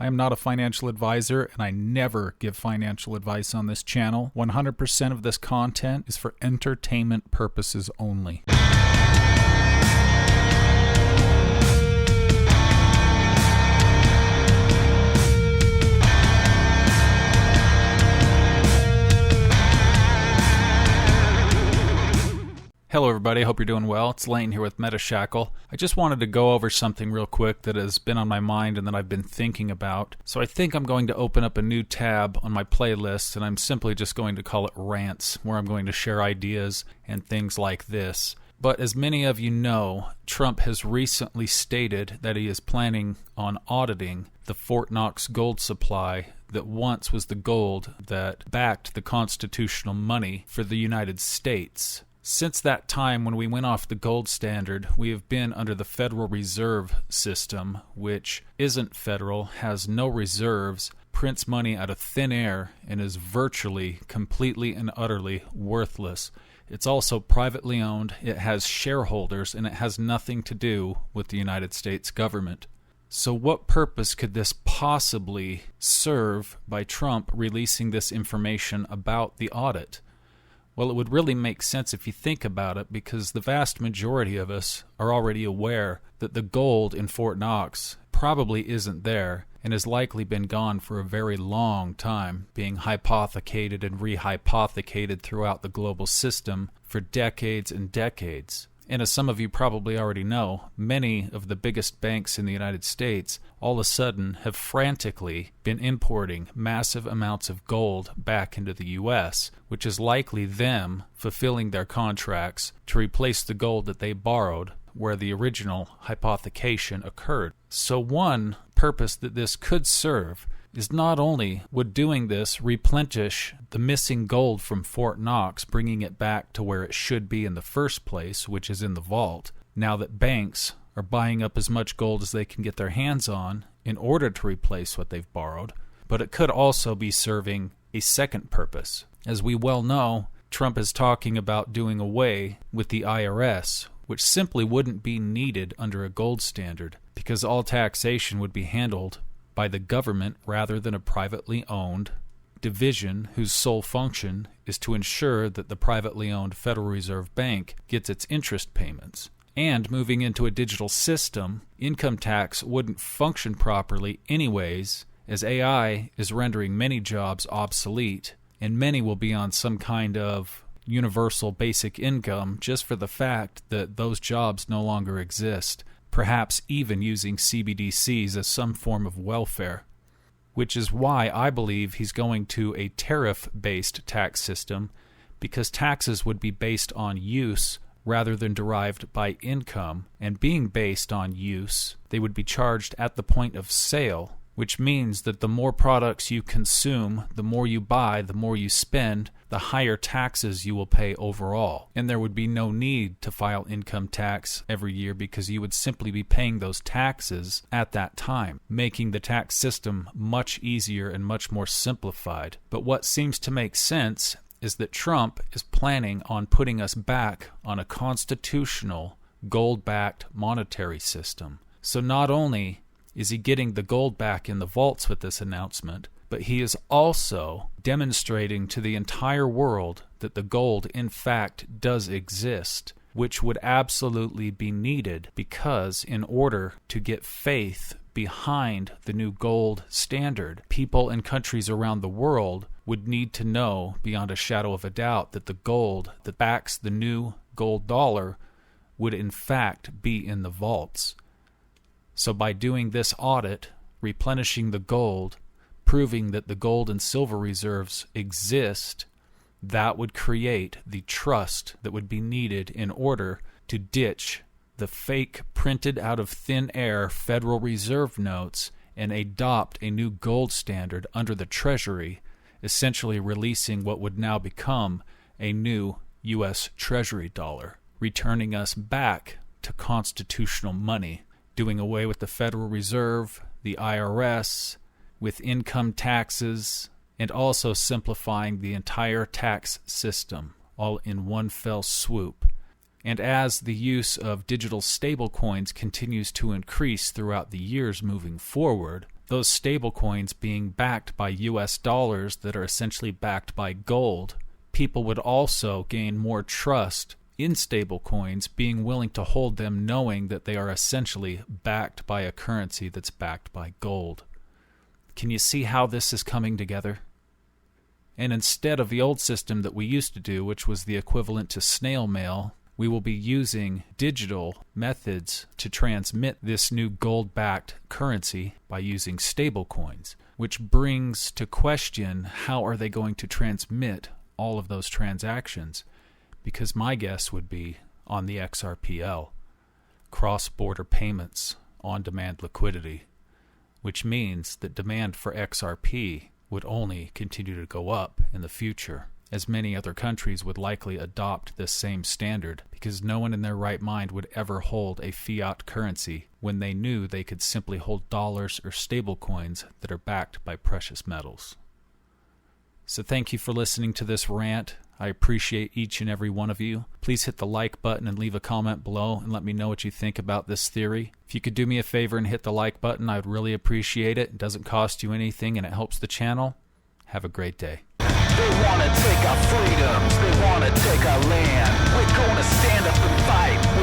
I am not a financial advisor, and I never give financial advice on this channel. 100% of this content is for entertainment purposes only. Hello everybody, hope you're doing well. It's Lane here with MetaShackle. I just wanted to go over something real quick that has been on my mind and that I've been thinking about. So I think I'm going to open up a new tab on my playlist, and I'm simply just going to call it Rants, where I'm going to share ideas and things like this. But as many of you know, Trump has recently stated that he is planning on auditing the Fort Knox gold supply that once was the gold that backed the constitutional money for the United States. Since that time when we went off the gold standard, we have been under the Federal Reserve System, which isn't federal, has no reserves, prints money out of thin air, and is virtually, completely, and utterly worthless. It's also privately owned, it has shareholders, and it has nothing to do with the United States government. So what purpose could this possibly serve by Trump releasing this information about the audit? Well, it would really make sense if you think about it, because the vast majority of us are already aware that the gold in Fort Knox probably isn't there and has likely been gone for a very long time, being hypothecated and rehypothecated throughout the global system for decades and decades. And as some of you probably already know, many of the biggest banks in the United States all of a sudden have frantically been importing massive amounts of gold back into the U.S., which is likely them fulfilling their contracts to replace the gold that they borrowed where the original hypothecation occurred. So one purpose that this could serve is not only would doing this replenish the missing gold from Fort Knox, bringing it back to where it should be in the first place, which is in the vault, now that banks are buying up as much gold as they can get their hands on in order to replace what they've borrowed, but it could also be serving a second purpose. As we well know, Trump is talking about doing away with the IRS, which simply wouldn't be needed under a gold standard, because all taxation would be handled by the government rather than a privately owned division whose sole function is to ensure that the privately owned Federal Reserve Bank gets its interest payments. And moving into a digital system, income tax wouldn't function properly anyways, as AI is rendering many jobs obsolete, and many will be on some kind of universal basic income just for the fact that those jobs no longer exist, perhaps even using CBDCs as some form of welfare, which is why I believe he's going to a tariff-based tax system, because taxes would be based on use rather than derived by income, and being based on use, they would be charged at the point of sale, which means that the more products you consume, the more you buy, the more you spend, the higher taxes you will pay overall. And there would be no need to file income tax every year, because you would simply be paying those taxes at that time, making the tax system much easier and much more simplified. But what seems to make sense is that Trump is planning on putting us back on a constitutional, gold-backed monetary system. So not only is he getting the gold back in the vaults with this announcement, but he is also demonstrating to the entire world that the gold in fact does exist, which would absolutely be needed, because in order to get faith behind the new gold standard, people in countries around the world would need to know beyond a shadow of a doubt that the gold that backs the new gold dollar would in fact be in the vaults. So by doing this audit, replenishing the gold, proving that the gold and silver reserves exist, that would create the trust that would be needed in order to ditch the fake printed out of thin air Federal Reserve notes and adopt a new gold standard under the Treasury, essentially releasing what would now become a new U.S. Treasury dollar, returning us back to constitutional money, doing away with the Federal Reserve, the IRS, with income taxes, and also simplifying the entire tax system, all in one fell swoop. And as the use of digital stablecoins continues to increase throughout the years moving forward, those stablecoins being backed by US dollars that are essentially backed by gold, people would also gain more trust in stablecoins, being willing to hold them knowing that they are essentially backed by a currency that's backed by gold. Can you see how this is coming together? And instead of the old system that we used to do, which was the equivalent to snail mail, we will be using digital methods to transmit this new gold-backed currency by using stablecoins, which brings to question how are they going to transmit all of those transactions? Because my guess would be on the XRPL, cross-border payments, on-demand liquidity, which means that demand for XRP would only continue to go up in the future, as many other countries would likely adopt this same standard, because no one in their right mind would ever hold a fiat currency when they knew they could simply hold dollars or stablecoins that are backed by precious metals. So thank you for listening to this rant. I appreciate each and every one of you. Please hit the like button and leave a comment below and let me know what you think about this theory. If you could do me a favor and hit the like button, I would really appreciate it. It doesn't cost you anything and it helps the channel. Have a great day. They want to take our freedoms, they want to take our land. We're going to stand up and fight.